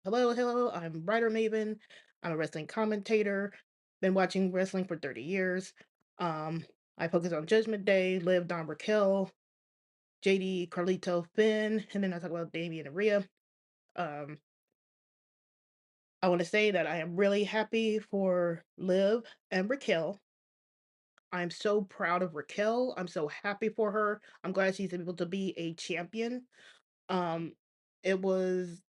Hello, I'm WriterMaven. I'm a wrestling commentator. Been watching wrestling for 30 years. Um, I focus on Judgment Day, Liv, Don Raquel, JD, Carlito, Finn, and then I talk about Damian and Rhea. Um, I want to say that I am really happy for Liv and Raquel. I'm so proud of Raquel. I'm so happy for her. I'm glad she's able to be a champion. Um, it was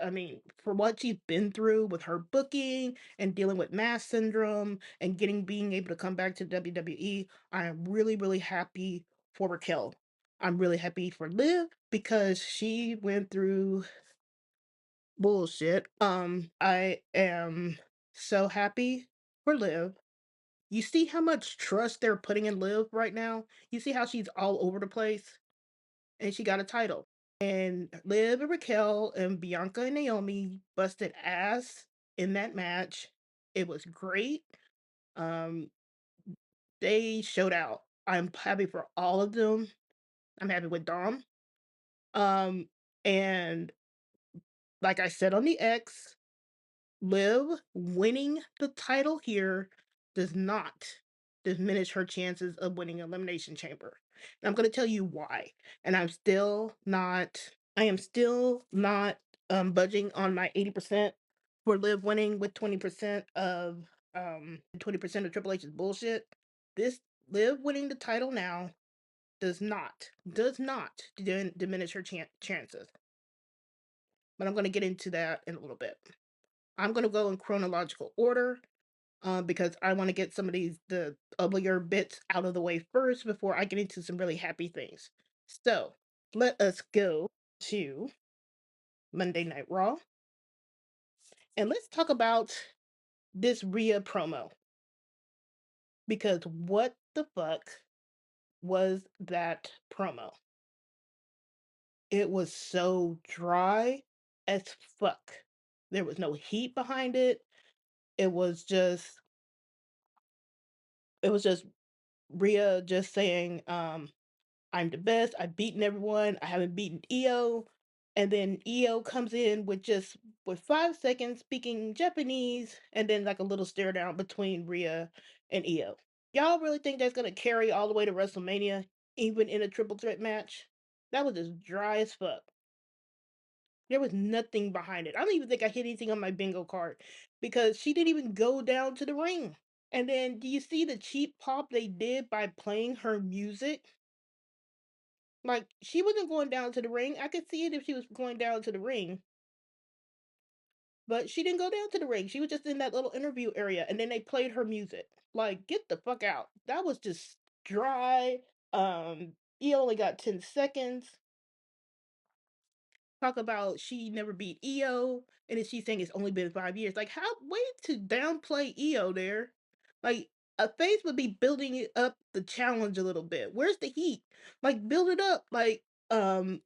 I mean, for what she's been through with her booking and dealing with mass syndrome and being able to come back to WWE, I am really, really happy for Raquel. I'm really happy for Liv because she went through bullshit. I am so happy for Liv. You see how much trust they're putting in Liv right now? You see how she's all over the place? And she got a title. And Liv and Raquel and Bianca and Naomi busted ass in that match. It was great. Um, they showed out. I'm happy for all of them. I'm happy with Dom. Um, and like I said on the X, Liv winning the title here does not diminish her chances of winning Elimination Chamber. And I'm going to tell you why. And I am still not budging on my 80% for Liv winning with 20% of Triple H's bullshit. This Liv winning the title now does not diminish her chances. But I'm going to get into that in a little bit. I'm going to go in chronological order because I want to get some of the uglier bits out of the way first before I get into some really happy things. So let us go to Monday Night Raw and let's talk about this Rhea promo because what the fuck was that promo? It was so dry as fuck. There was no heat behind it. It was just it was just Rhea just saying, I'm the best. I've beaten everyone. I haven't beaten EO. And then EO comes in with 5 seconds speaking Japanese and then like a little stare down between Rhea and EO. Y'all really think that's gonna carry all the way to WrestleMania, even in a triple threat match? That was just dry as fuck. There was nothing behind it. I don't even think I hit anything on my bingo card because she didn't even go down to the ring. And then do you see the cheap pop they did by playing her music? Like, she wasn't going down to the ring. I could see it if she was going down to the ring, but she didn't go down to the ring. She was just in that little interview area, and then they played her music. Like, get the fuck out. That was just dry. He only got 10 seconds. Talk about she never beat EO, and then she's saying it's only been 5 years. Like, how way to downplay EO there. Like, a face would be building it up the challenge a little bit. Where's the heat? Like, build it up. Like, I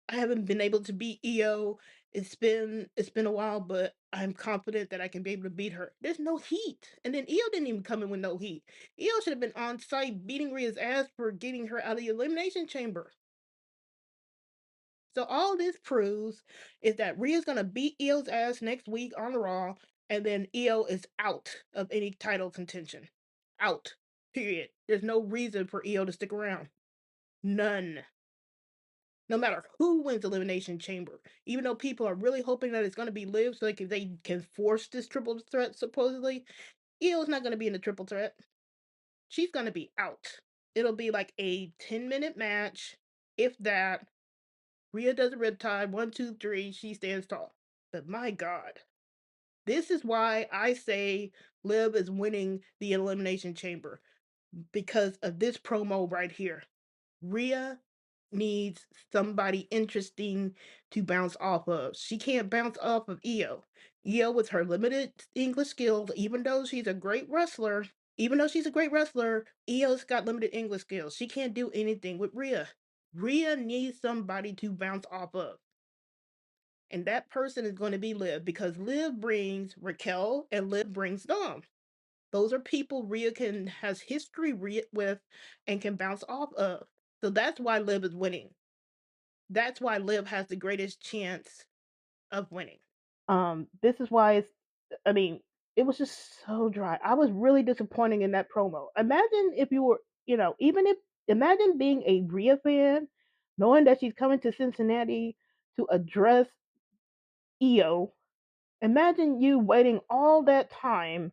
haven't been able to beat EO. It's been a while, but I'm confident that I can be able to beat her. There's no heat. And then EO didn't even come in with no heat. EO should have been on site beating Rhea's ass for getting her out of the elimination chamber. So all this proves is that Rhea's gonna beat EO's ass next week on Raw, and then EO is out of any title contention. Out. Period. There's no reason for EO to stick around. None. No matter who wins Elimination Chamber, even though people are really hoping that it's going to be Liv so they can force this triple threat, supposedly, Io's not going to be in the triple threat. She's going to be out. It'll be like a 10-minute match, if that. Rhea does a riptide, 1, 2, 3, she stands tall. But my God, this is why I say Liv is winning the Elimination Chamber because of this promo right here. Rhea needs somebody interesting to bounce off of. She can't bounce off of Io. Io, with her limited English skills, even though she's a great wrestler, Io's got limited English skills. She can't do anything with Rhea. Rhea needs somebody to bounce off of. And that person is going to be Liv because Liv brings Raquel and Liv brings Dom. Those are people Rhea has history with and can bounce off of. So that's why Liv is winning. That's why Liv has the greatest chance of winning. This is why it's. I mean, it was just so dry. I was really disappointed in that promo. Imagine if you were, even if imagine being a Rhea fan, knowing that she's coming to Cincinnati to address Io. Imagine you waiting all that time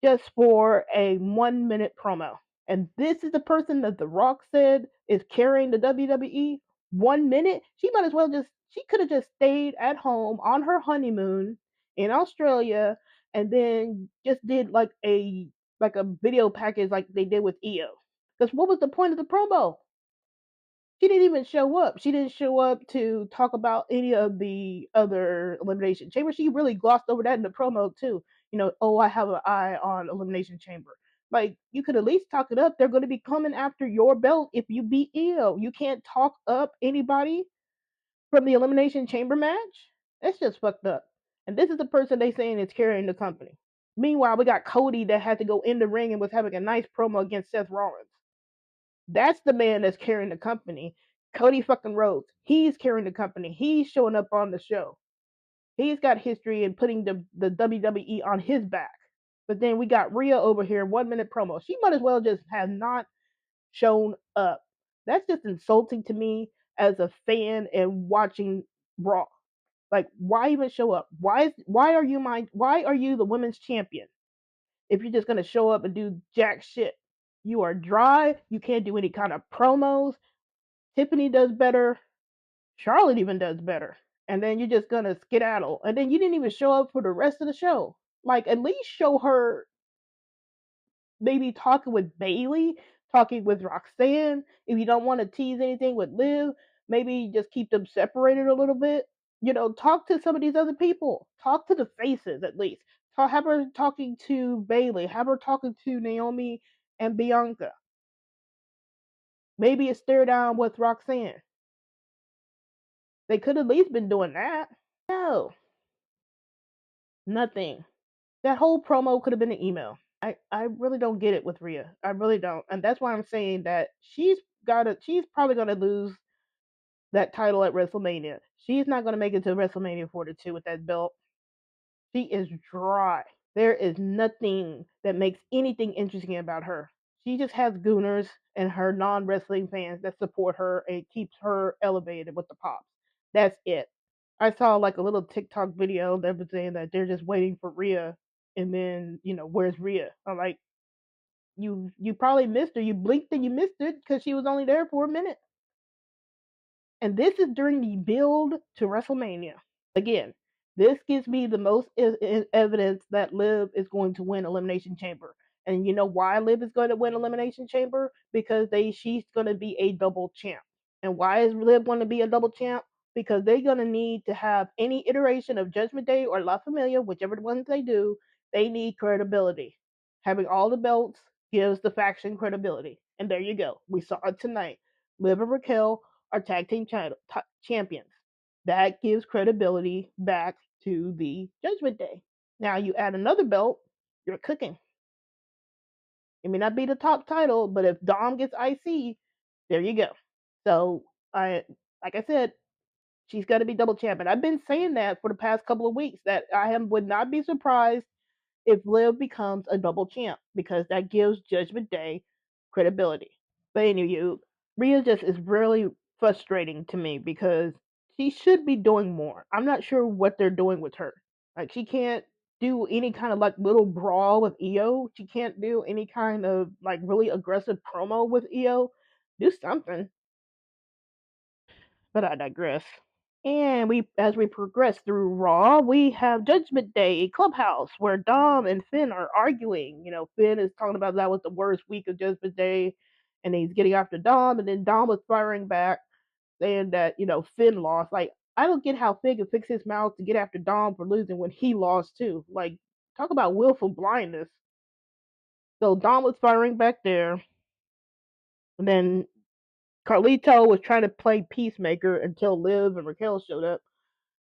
just for a 1 minute promo. And this is the person that The Rock said is carrying the WWE. 1 minute? She might as well she could have just stayed at home on her honeymoon in Australia and then just did like a video package like they did with Io. Because what was the point of the promo? She didn't even show up. She didn't show up to talk about any of the other Elimination Chamber. She really glossed over that in the promo too. Oh, I have an eye on Elimination Chamber. Like, you could at least talk it up. They're going to be coming after your belt if you beat Io. You can't talk up anybody from the Elimination Chamber match. That's just fucked up. And this is the person they saying is carrying the company. Meanwhile, we got Cody that had to go in the ring and was having a nice promo against Seth Rollins. That's the man that's carrying the company. Cody fucking Rhodes. He's carrying the company. He's showing up on the show. He's got history in putting the WWE on his back. But then we got Rhea over here, 1 minute promo. She might as well just have not shown up. That's just insulting to me as a fan and watching Raw. Like, why even show up? Why are you the women's champion if you're just gonna show up and do jack shit? You are dry. You can't do any kind of promos. Tiffany does better. Charlotte even does better. And then you're just gonna skedaddle. And then you didn't even show up for the rest of the show. Like, at least show her maybe talking with Bailey, talking with Roxanne. If you don't want to tease anything with Liv, maybe just keep them separated a little bit. Talk to some of these other people. Talk to the faces at least. Have her talking to Bailey. Have her talking to Naomi and Bianca. Maybe a stare down with Roxanne. They could have at least been doing that. No, nothing. That whole promo could have been an email. I really don't get it with Rhea. I really don't. And that's why I'm saying that she's probably gonna lose that title at WrestleMania. She's not gonna make it to WrestleMania 42 with that belt. She is dry. There is nothing that makes anything interesting about her. She just has gooners and her non wrestling fans that support her and keeps her elevated with the pops. That's it. I saw like a little TikTok video that was saying that they're just waiting for Rhea, and then where's Rhea? I'm like, you probably missed her. You blinked and you missed it because she was only there for a minute. And this is during the build to WrestleMania. Again, this gives me the most evidence that Liv is going to win Elimination Chamber. And you know why Liv is going to win Elimination Chamber? Because she's going to be a double champ. And why is Liv going to be a double champ? Because they're going to need to have any iteration of Judgment Day or La Familia, whichever ones they do, they need credibility. Having all the belts gives the faction credibility. And there you go. We saw it tonight. Liv and Raquel are tag team champions. That gives credibility back to the Judgment Day. Now you add another belt, you're cooking. It may not be the top title, but if Dom gets IC, there you go. So like I said, she's got to be double champion. I've been saying that for the past couple of weeks that would not be surprised if Liv becomes a double champ because that gives Judgment Day credibility. But anyway, Rhea just is really frustrating to me because she should be doing more. I'm not sure what they're doing with her. Like, she can't do any kind of like little brawl with Io. She can't do any kind of like really aggressive promo with Io. Do something. But I digress. And as we progress through Raw, we have Judgment Day Clubhouse where Dom and Finn are arguing. Finn is talking about that was the worst week of Judgment Day, and he's getting after Dom, and then Dom was firing back, saying that Finn lost. Like, I don't get how Finn can fix his mouth to get after Dom for losing when he lost too. Like, talk about willful blindness. So Dom was firing back there, and then Carlito was trying to play peacemaker until Liv and Raquel showed up.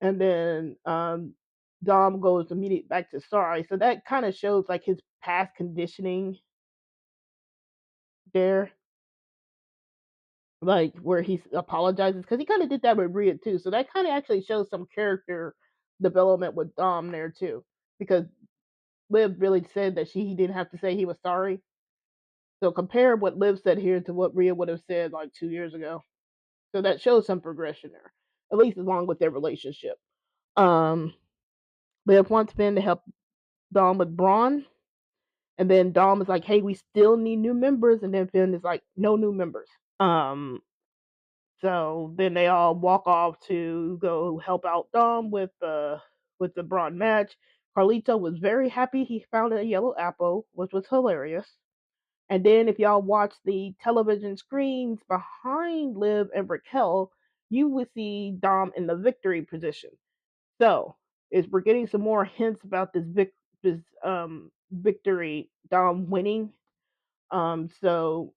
And then Dom goes immediately back to sorry. So that kind of shows like his past conditioning there, like where he apologizes because he kind of did that with Rhea too. So that kind of actually shows some character development with Dom there too, because Liv really said that he didn't have to say he was sorry. So compare what Liv said here to what Rhea would have said like 2 years ago. So that shows some progression there, at least along with their relationship. Um, Liv wants Finn to help Dom with Braun, and then Dom is like, "Hey, we still need new members," and then Finn is like, "No new members." Um, so then they all walk off to go help out Dom with the Braun match. Carlito was very happy he found a yellow apple, which was hilarious. And then if y'all watch the television screens behind Liv and Raquel, you would see Dom in the victory position. So is we're getting some more hints about this victory, Dom winning. So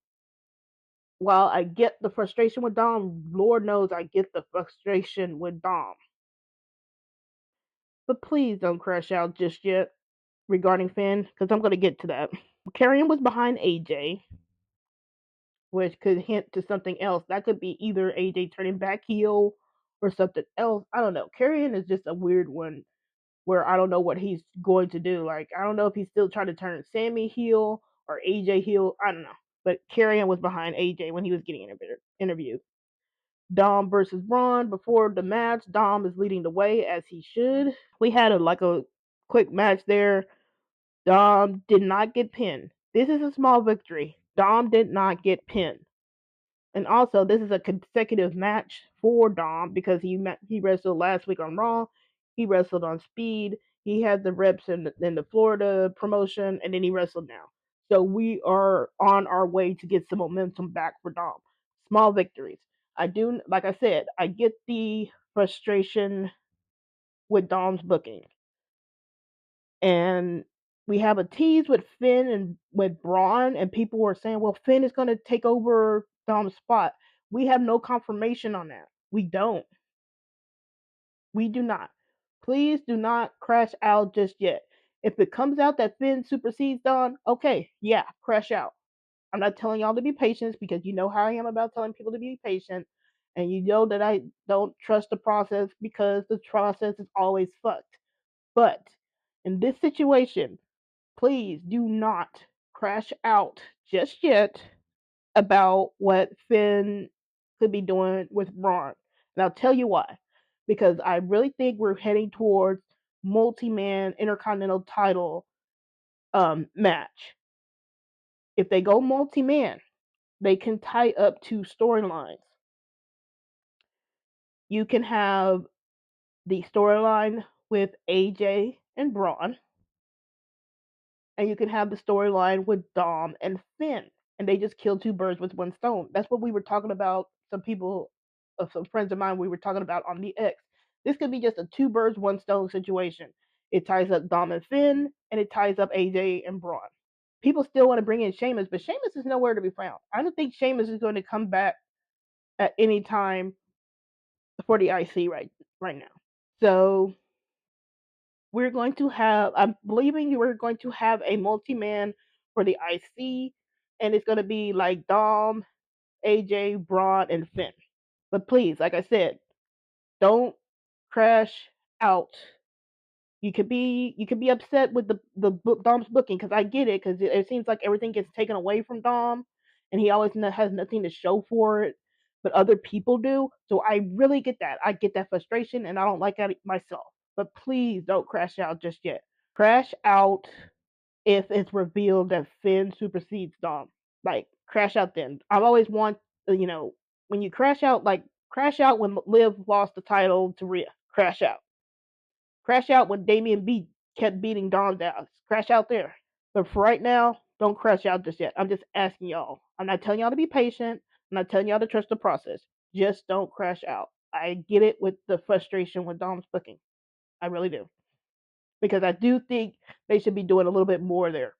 while I get the frustration with Dom, Lord knows I get the frustration with Dom. But please don't crash out just yet regarding Finn, because I'm gonna get to that. Carrion was behind AJ, which could hint to something else. That could be either AJ turning back heel or something else. I don't know. Carrion is just a weird one where I don't know what he's going to do. Like, I don't know if he's still trying to turn Sammy heel or AJ heel. I don't know. But Carrion was behind AJ when he was getting interviewed. Dom versus Braun. Before the match, Dom is leading the way as he should. We had a quick match there. Dom did not get pinned. This is a small victory. Dom did not get pinned. And also, this is a consecutive match for Dom because he wrestled last week on Raw. He wrestled on Speed. He had the reps in the Florida promotion, and then he wrestled now. So we are on our way to get some momentum back for Dom. Small victories. I do, like I said, I get the frustration with Dom's booking. And we have a tease with Finn and with Braun, and people were saying, well, Finn is going to take over Dom's spot. We have no confirmation on that. We don't. We do not. Please do not crash out just yet. If it comes out that Finn supersedes Dom, okay, yeah, crash out. I'm not telling y'all to be patient because you know how I am about telling people to be patient. And you know that I don't trust the process because the process is always fucked. But in this situation, please do not crash out just yet about what Finn could be doing with Braun. And I'll tell you why. Because I really think we're heading towards multi-man intercontinental title match. If they go multi-man, they can tie up two storylines. You can have the storyline with AJ and Braun, and you can have the storyline with Dom and Finn, and they just kill two birds with one stone. That's what we were talking about. Some people, some friends of mine, we were talking about on the X. This could be just a two birds one stone situation. It ties up Dom and Finn, and it ties up AJ and Braun. People still want to bring in Sheamus, but Sheamus is nowhere to be found. I don't think Sheamus is going to come back at any time for the IC right now. So we're going to have, I'm believing we're going to have a multi-man for the IC, and it's going to be like Dom, AJ, Braun, and Finn. But please, like I said, don't crash out. You could be upset with the Dom's booking because I get it because it seems like everything gets taken away from Dom, and he always has nothing to show for it, but other people do. So I really get that. I get that frustration, and I don't like that myself. But please don't crash out just yet. Crash out if it's revealed that Finn supersedes Dom. Like crash out then. I've always want when you crash out, like crash out when Liv lost the title to Rhea. Crash out. Crash out when Damian B kept beating Dom down. Crash out there. But for right now, don't crash out just yet. I'm just asking y'all. I'm not telling y'all to be patient. I'm not telling y'all to trust the process. Just don't crash out. I get it with the frustration with Dom's booking. I really do. Because I do think they should be doing a little bit more there.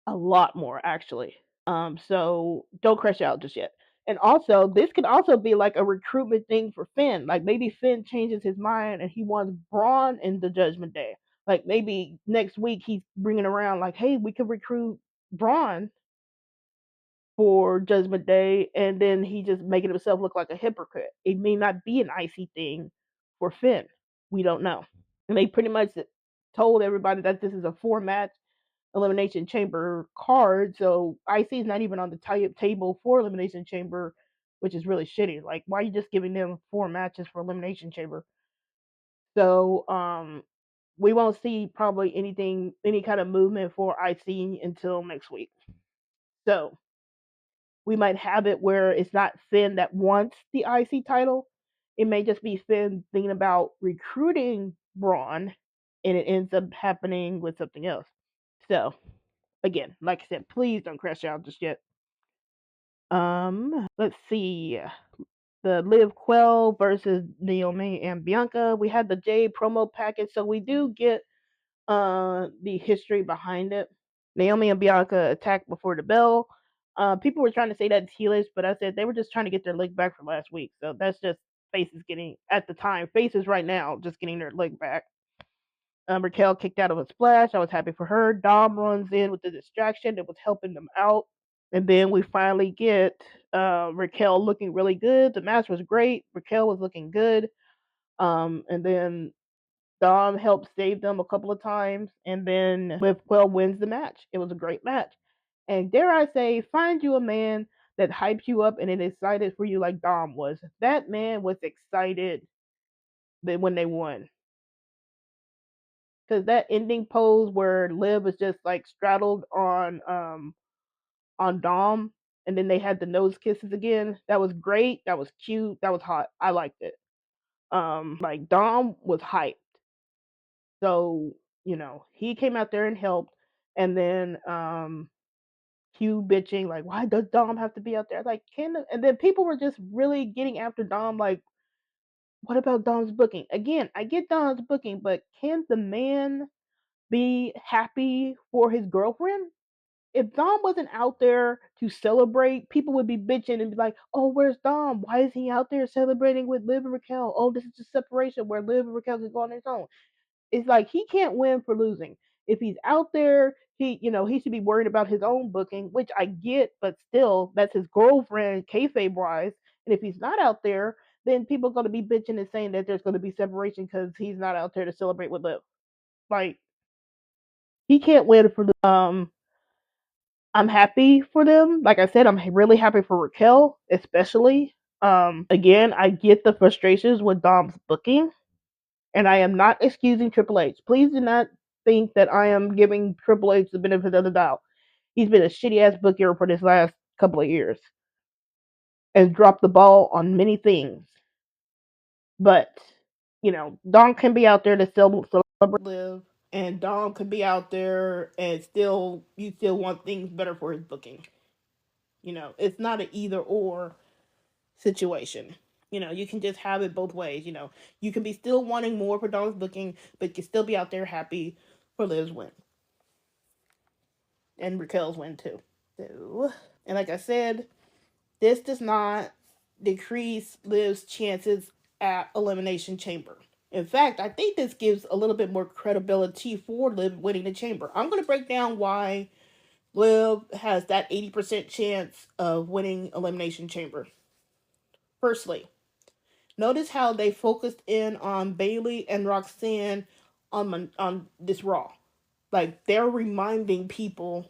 A lot more, actually. So don't crash out just yet. And also, this could also be like a recruitment thing for Finn. Like maybe Finn changes his mind and he wants Braun in the Judgment Day. Like maybe next week he's bringing around like, hey, we could recruit Braun for Judgment Day, and then he just making himself look like a hypocrite. It may not be an icy thing for Finn. We don't know. And they pretty much told everybody that this is a 4 match Elimination Chamber card, so IC is not even on the table for Elimination Chamber, which is really shitty. Like, why are you just giving them 4 matches for Elimination Chamber? So, we won't see probably any kind of movement for IC until next week. So, we might have it where it's not Finn that wants the IC title. It may just be Finn thinking about recruiting Braun, and it ends up happening with something else. So, again, like I said, please don't crash out just yet. Let's see. The Liv Quell versus Naomi and Bianca. We had the Jade promo package, so we do get the history behind it. Naomi and Bianca attacked before the bell. People were trying to say that's heelish, but I said they were just trying to get their leg back from last week. So that's just faces getting at the time, faces right now just getting their leg back. Raquel kicked out of a splash. I was happy for her. Dom runs in with the distraction that was helping them out. And then we finally get Raquel looking really good. The match was great. Raquel was looking good. And then Dom helped save them a couple of times. And then Liv Quell wins the match. It was a great match. And dare I say, find you a man that hypes you up and is excited for you like Dom was. That man was excited when they won. Because that ending pose where Liv was just like straddled on Dom, and then they had the nose kisses again. That was great. That was cute. That was hot. I liked it. Like Dom was hyped, so he came out there and helped, and then Hugh bitching like, why does Dom have to be out there? Like, and then people were just really getting after Dom. Like, what about Dom's booking? Again, I get Dom's booking, but can the man be happy for his girlfriend? If Dom wasn't out there to celebrate, people would be bitching and be like, "Oh, where's Dom? Why is he out there celebrating with Liv and Raquel? Oh, this is a separation where Liv and Raquel can go on their own." It's like he can't win for losing. If he's out there, he should be worried about his own booking, which I get, but still, that's his girlfriend, kayfabe wise. And if he's not out there, then people are going to be bitching and saying that there's going to be separation because he's not out there to celebrate with Liv. Like he can't win for the. I'm happy for them. Like I said, I'm really happy for Raquel, especially. Again, I get the frustrations with Dom's booking, and I am not excusing Triple H. Please do not think that I am giving Triple H the benefit of the doubt. He's been a shitty ass booker for this last couple of years and dropped the ball on many things. But Dom can be out there to celebrate Liv, and Dom could be out there and you still want things better for his booking. It's not an either or situation. You can just have it both ways. You can be still wanting more for Dom's booking, but you can still be out there happy for Liv's win and Raquel's win too. So, and like I said, this does not decrease Liv's chances at Elimination Chamber. In fact, I think this gives a little bit more credibility for Liv winning the chamber. I'm going to break down why Liv has that 80% chance of winning Elimination Chamber. Firstly, notice how they focused in on Bayley and Roxanne on this Raw. Like they're reminding people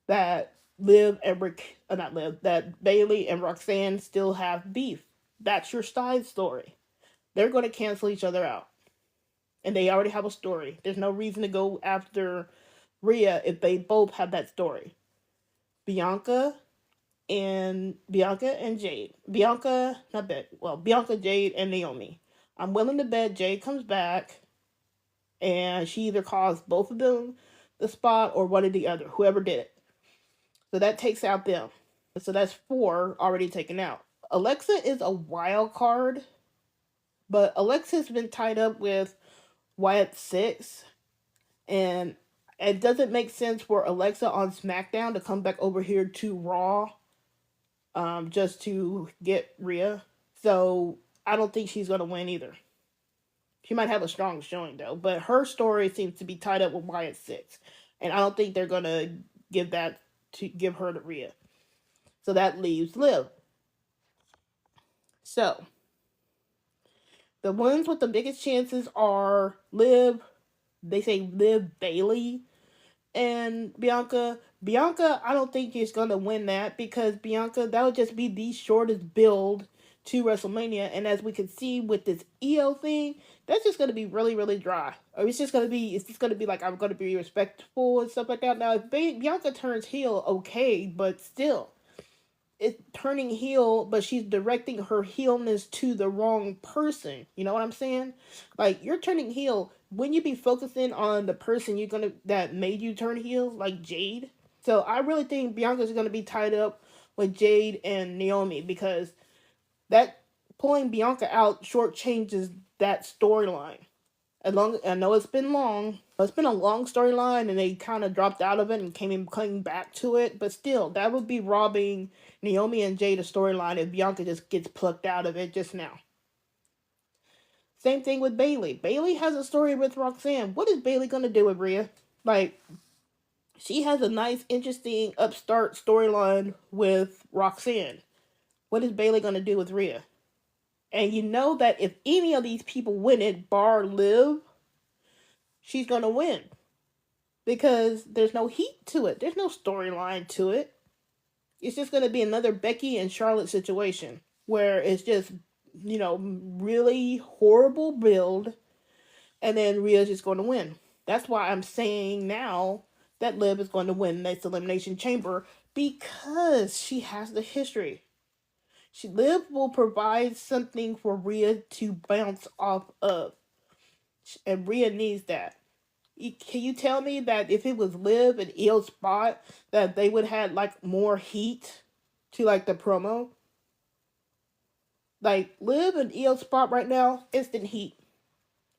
that not Liv, that Bayley and Roxanne still have beef. That's your side story. They're going to cancel each other out, and they already have a story. There's no reason to go after Rhea if they both have that story. Bianca and Jade. Bianca, Jade, and Naomi. I'm willing to bet Jade comes back and she either caused both of them the spot or one or the other, whoever did it. So that takes out them. So that's 4 already taken out. Alexa is a wild card, but Alexa's been tied up with Wyatt 6, and it doesn't make sense for Alexa on SmackDown to come back over here to Raw just to get Rhea. So I don't think she's going to win either. She might have a strong showing though, but her story seems to be tied up with Wyatt 6, and I don't think they're going to give her to Rhea. So that leaves Liv. So The ones with the biggest chances are Liv. They say Liv Bailey and Bianca. Bianca, I don't think is gonna win that because Bianca, that would just be the shortest build to WrestleMania, and as we can see with this EO thing, that's just gonna be really, really dry. Or it's just gonna be like I'm gonna be respectful and stuff like that. Now, if Bianca turns heel, okay, but still, it's turning heel, but she's directing her heelness to the wrong person. You know what I'm saying? Like you're turning heel when you be focusing on the person you're gonna that made you turn heel, like Jade. So I really think Bianca's gonna be tied up with Jade and Naomi because that pulling Bianca out shortchanges that storyline. As long I know it's been long, it's been a long storyline, and they kind of dropped out of it and coming back to it. But still, that would be robbing Naomi and Jade a storyline if Bianca just gets plucked out of it just now. Same thing with Bailey. Bailey has a story with Roxanne. What is Bailey gonna do with Rhea? Like, she has a nice, interesting upstart storyline with Roxanne. What is Bailey gonna do with Rhea? And you know that if any of these people win it, bar Liv, she's gonna win because there's no heat to it. There's no storyline to it. It's just gonna be another Becky and Charlotte situation where it's just really horrible build, and then Rhea's just going to win. That's why I'm saying now that Liv is going to win this Elimination Chamber because she has the history. Liv will provide something for Rhea to bounce off of, and Rhea needs that. Can you tell me that if it was Liv and Io Spot, that they would have like more heat to like the promo? Like Liv and Io Spot right now, instant heat.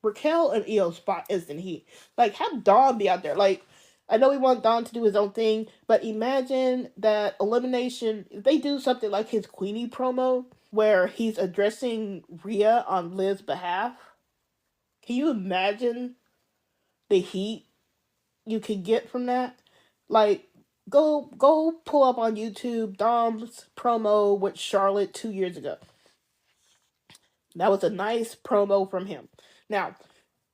Raquel and Io Spot instant heat. Like have Dom be out there. Like I know we want Dom to do his own thing, but imagine that elimination. If they do something like his Queenie promo where he's addressing Rhea on Liv's behalf, can you imagine the heat you could get from that? Like go pull up on YouTube Dom's promo with Charlotte 2 years ago. That was a nice promo from him. Now,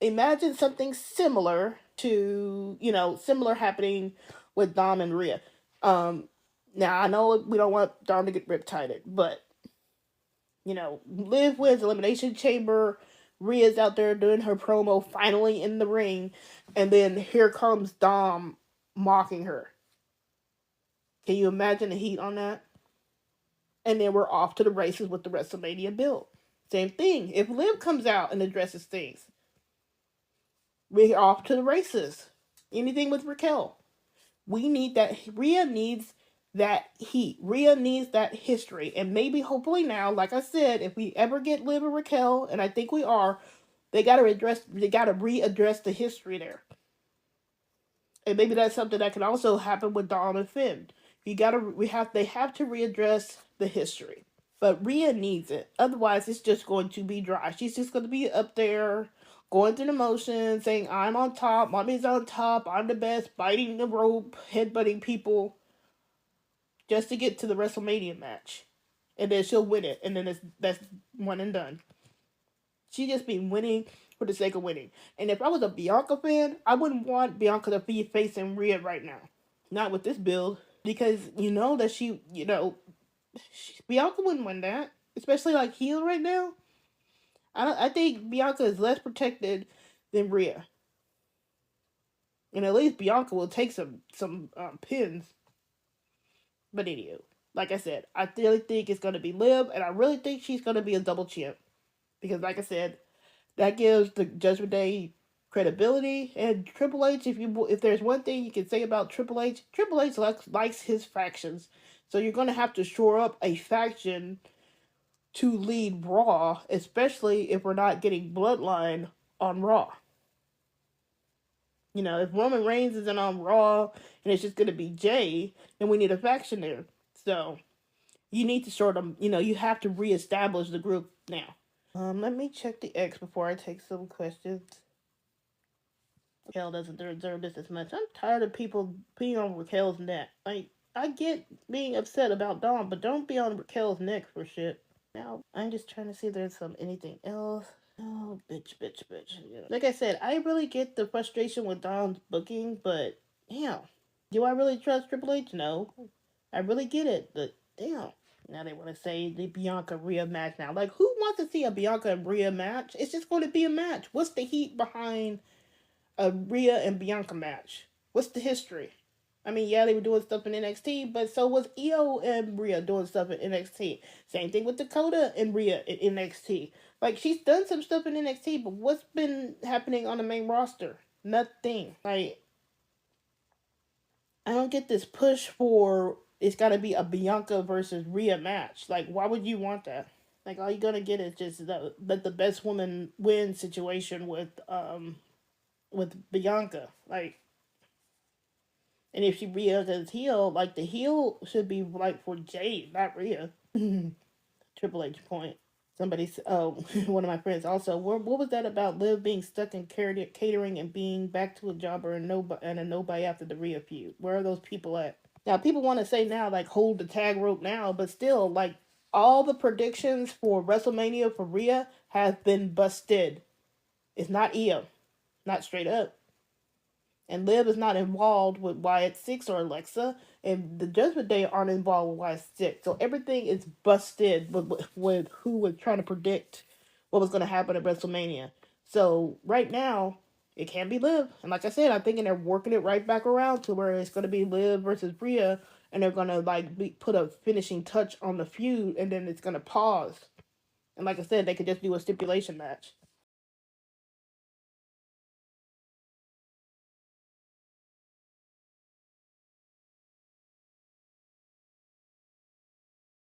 imagine something similar to, similar happening with Dom and Rhea. Now I know we don't want Dom to get riptided, but Liv wins Elimination Chamber. Rhea's out there doing her promo, finally in the ring, and then here comes Dom mocking her. Can you imagine the heat on that? And then we're off to the races with the WrestleMania build. Same thing. If Liv comes out and addresses things, we're off to the races. Anything with Raquel. We need that. Rhea needs that heat. Rhea needs that history. And maybe, hopefully now, like I said, if we ever get Liv or Raquel, and I think we are, they gotta readdress the history there. And maybe that's something that can also happen with Dom and Finn. They have to readdress the history. But Rhea needs it. Otherwise, it's just going to be dry. She's just going to be up there, going through the motions, saying, I'm on top, mommy's on top, I'm the best, biting the rope, headbutting people, just to get to the WrestleMania match. And then she'll win it. And then that's one and done. She just be winning for the sake of winning. And if I was a Bianca fan, I wouldn't want Bianca to be facing Rhea right now. Not with this build. Because you know that Bianca wouldn't win that, especially like heel right now. I think Bianca is less protected than Rhea, and at least Bianca will take some pins. But anyway, like I said, I really think it's gonna be Liv, and I really think she's gonna be a double champ because, like I said, that gives the Judgment Day credibility. And Triple H, if there's one thing you can say about Triple H likes his factions. So you're gonna have to shore up a faction to lead Raw, especially if we're not getting Bloodline on Raw. If Roman Reigns isn't on Raw and it's just going to be Jay, then we need a faction there. So you need to you have to reestablish the group now. Let me check the X before I take some questions. Raquel doesn't deserve this as much. I'm tired of people being on Raquel's neck. Like, I get being upset about Dom, but don't be on Raquel's neck for shit. Now, I'm just trying to see if there's anything else. Oh, bitch, bitch, bitch. Yeah. Like I said, I really get the frustration with Dom's booking, but damn, do I really trust Triple H? No, I really get it, but damn. Now they want to say the Bianca Rhea match now. Like, who wants to see a Bianca and Rhea match? It's just going to be a match. What's the heat behind a Rhea and Bianca match? What's the history? I mean, yeah, they were doing stuff in NXT, but so was Io and Rhea doing stuff in NXT. Same thing with Dakota and Rhea in NXT. Like, she's done some stuff in NXT, but what's been happening on the main roster? Nothing. Like, I don't get this push for it's got to be a Bianca versus Rhea match. Like, why would you want that? Like, all you're gonna get is just the best woman win situation with Bianca. Like, and if she Rhea's heel, like the heel should be like for Jade, not Rhea. Triple H point. Somebody, oh, one of my friends also. What was that about Liv being stuck in catering and being back to a jobber and a nobody after the Rhea feud? Where are those people at? Now people want to say now like hold the tag rope now, but still like all the predictions for WrestleMania for Rhea have been busted. It's not Io, not straight up. And Liv is not involved with Wyatt Six or Alexa, and the Judgment Day aren't involved with Wyatt Six. So everything is busted with who was trying to predict what was going to happen at WrestleMania. So right now, it can be Liv, and like I said, I'm thinking they're working it right back around to where it's going to be Liv versus Rhea, and they're going to put a finishing touch on the feud, and then it's going to pause. And like I said, they could just do a stipulation match.